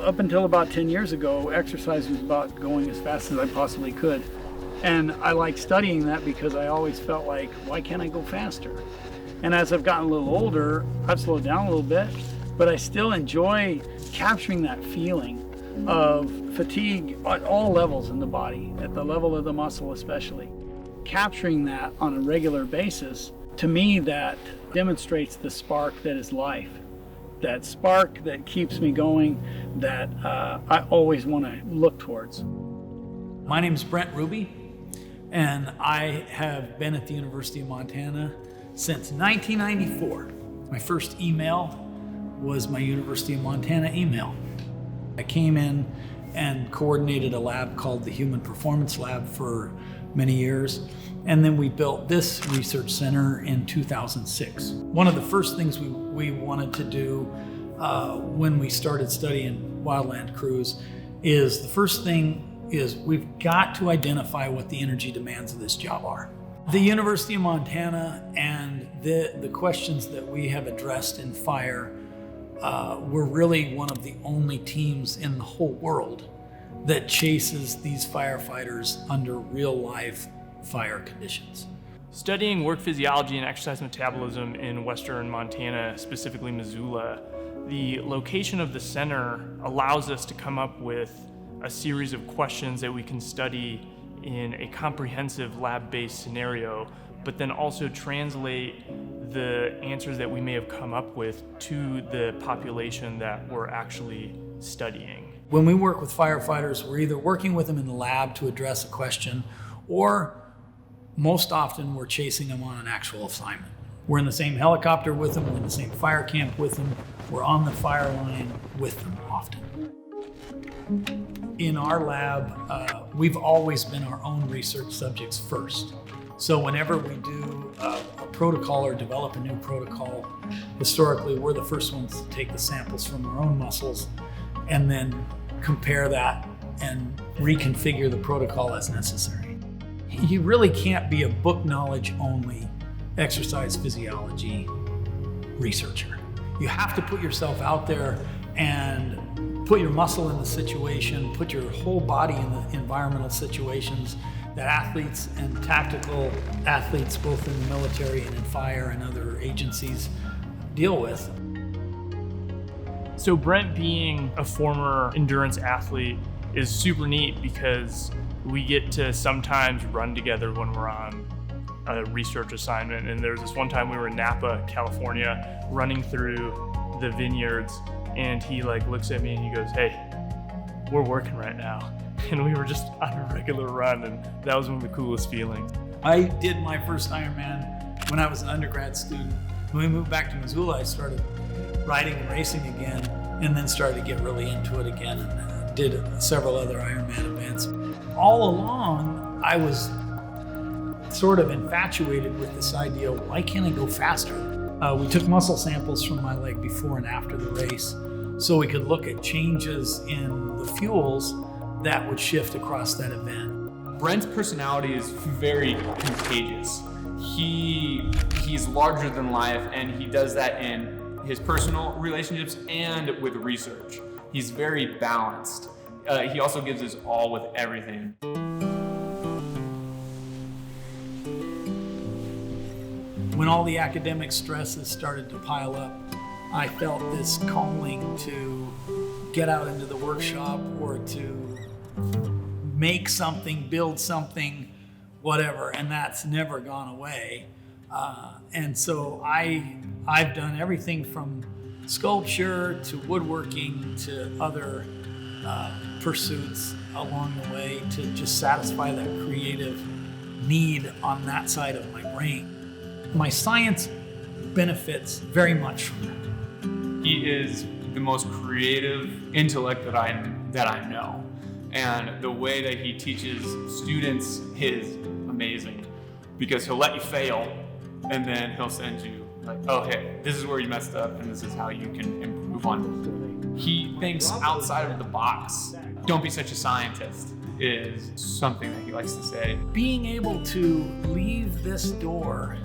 Up until about 10 years ago, exercise was about going as fast as I possibly could. And I like studying that because I always felt like, why can't I go faster? And as I've gotten a little older, I've slowed down a little bit, but I still enjoy capturing that feeling of fatigue at all levels in the body, at the level of the muscle especially. Capturing that on a regular basis, to me, that demonstrates the spark that is life. That spark that keeps me going, that I always want to look towards. My name's Brent Ruby, and I have been at the University of Montana since 1994. My first email was my University of Montana email. I came in and coordinated a lab called the Human Performance Lab for many years, and then we built this research center in 2006. One of the first things we wanted to do when we started studying wildland cruise is, the first thing is we've got to identify what the energy demands of this job are. The University of Montana and the questions that we have addressed in fire, we're really one of the only teams in the whole world that chases these firefighters under real life fire conditions. Studying work physiology and exercise metabolism in western Montana, specifically Missoula, the location of the center allows us to come up with a series of questions that we can study in a comprehensive lab-based scenario, but then also translate the answers that we may have come up with to the population that we're actually studying. When we work with firefighters, we're either working with them in the lab to address a question, or most often we're chasing them on an actual assignment. We're in the same helicopter with them, we're in the same fire camp with them, we're on the fire line with them often. In our lab, we've always been our own research subjects first. So whenever we do a protocol or develop a new protocol, historically we're the first ones to take the samples from our own muscles and then compare that and reconfigure the protocol as necessary. You really can't be a book knowledge only exercise physiology researcher. You have to put yourself out there and put your muscle in the situation, put your whole body in the environmental situations that athletes and tactical athletes, both in the military and in fire and other agencies, deal with. So Brent, being a former endurance athlete, is super neat because we get to sometimes run together when we're on a research assignment. And there was this one time we were in Napa, California, running through the vineyards, and he looks at me and he goes, "Hey, we're working right now." And we were just on a regular run, and that was one of the coolest feelings. I did my first Ironman when I was an undergrad student. When we moved back to Missoula, I started riding and racing again, and then started to get really into it again, and did several other Ironman events. All along, I was sort of infatuated with this idea, why can't I go faster? We took muscle samples from my leg before and after the race, so we could look at changes in the fuels that would shift across that event. Brent's personality is very contagious. He's larger than life, and he does that in his personal relationships and with research. He's very balanced. He also gives his all with everything. When all the academic stresses started to pile up, I felt this calling to get out into the workshop or to make something, build something, whatever, and that's never gone away. And so I've done everything from sculpture to woodworking to other pursuits along the way to just satisfy that creative need on that side of my brain. My science benefits very much from that. He is the most creative intellect that I know. And the way that he teaches students is amazing, because he'll let you fail and then he'll send you oh, hey, this is where you messed up and this is how you can improve on it. He thinks outside of the box. Don't be such a scientist is something that he likes to say. Being able to leave this door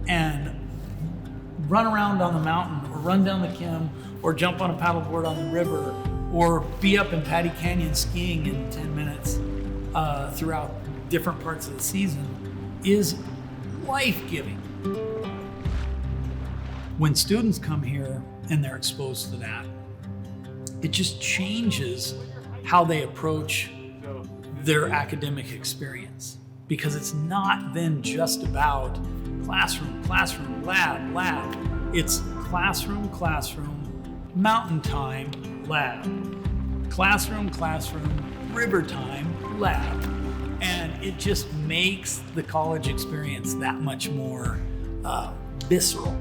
and run around on the mountain or run down the Kim or jump on a paddleboard on the river or be up in Patty Canyon skiing in 10 minutes throughout different parts of the season is life-giving. When students come here and they're exposed to that, it just changes how they approach their academic experience, because it's not then just about classroom, lab. It's classroom, mountain time, lab, classroom, river time, lab. And it just makes the college experience that much more visceral.